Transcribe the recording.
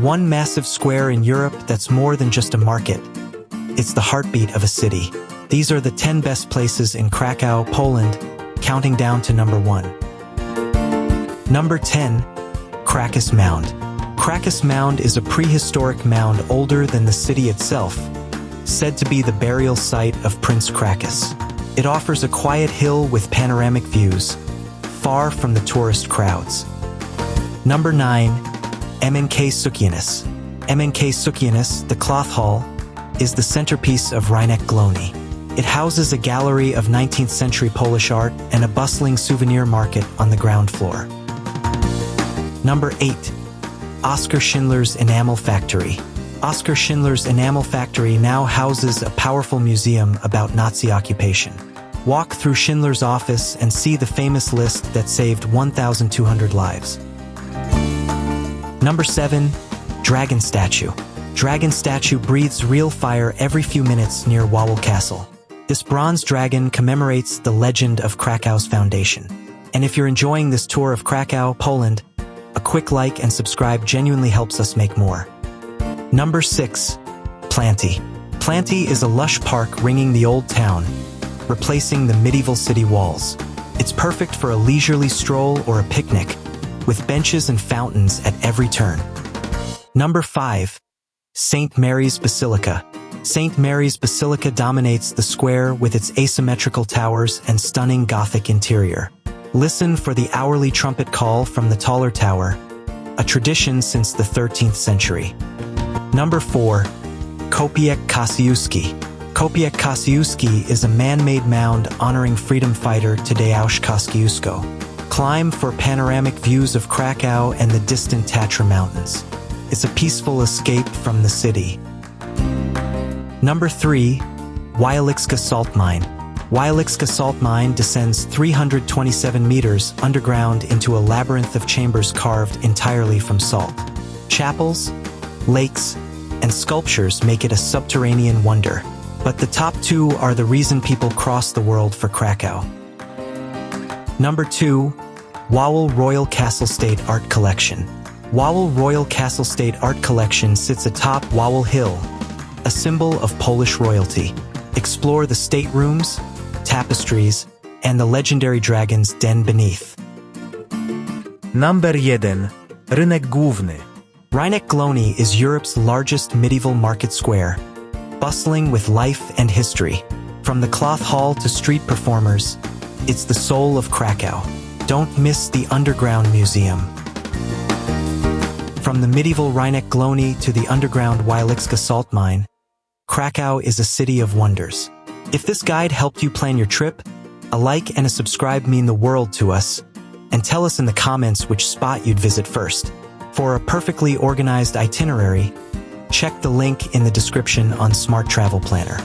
one massive square in Europe that's more than just a market. It's the heartbeat of a city. These are the 10 best places in Krakow, Poland, counting down to number 1. Number 10. Krakus Mound. Krakus Mound is a prehistoric mound older than the city itself, said to be the burial site of Prince Krakus. It offers a quiet hill with panoramic views, far from the tourist crowds. Number 9. MNK Sukiennice. MNK Sukiennice, the cloth hall, is the centerpiece of Rynek Główny. It houses a gallery of 19th century Polish art and a bustling souvenir market on the ground floor. Number 8. Oskar Schindler's Enamel Factory. Oskar Schindler's Enamel Factory now houses a powerful museum about Nazi occupation. Walk through Schindler's office and see the famous list that saved 1,200 lives. Number 7. Dragon Statue. Dragon statue breathes real fire every few minutes near Wawel Castle. This bronze dragon commemorates the legend of Krakow's foundation. And if you're enjoying this tour of Krakow, Poland, a quick like and subscribe genuinely helps us make more. Number 6. Planty. Planty is a lush park ringing the old town, replacing the medieval city walls. It's perfect for a leisurely stroll or a picnic, with benches and fountains at every turn. Number 5. St. Mary's Basilica. St. Mary's Basilica dominates the square with its asymmetrical towers and stunning Gothic interior. Listen for the hourly trumpet call from the taller tower, a tradition since the 13th century. Number 4. Kopiec Kościuszki. Kopiec Kościuszki is a man-made mound honoring freedom fighter Tadeusz Kościuszko. Climb for panoramic views of Krakow and the distant Tatra Mountains. It's a peaceful escape from the city. Number 3. Wieliczka Salt Mine. Wieliczka Salt Mine descends 327 meters underground into a labyrinth of chambers carved entirely from salt. Chapels, lakes, and sculptures make it a subterranean wonder. But the top 2 are the reason people cross the world for Krakow. Number 2. Wawel Royal Castle State Art Collection. Wawel Royal Castle State Art Collection sits atop Wawel Hill, a symbol of Polish royalty. Explore the staterooms, tapestries, and the legendary dragon's den beneath. Number 1. Rynek Główny. Rynek Główny is Europe's largest medieval market square, bustling with life and history. From the cloth hall to street performers, it's the soul of Krakow. Don't miss the underground museum. From the medieval Rynek Główny to the underground Wieliczka salt mine, Krakow is a city of wonders. If this guide helped you plan your trip, a like and a subscribe mean the world to us, and tell us in the comments which spot you'd visit first. For a perfectly organized itinerary, check the link in the description on Smart Travel Planner.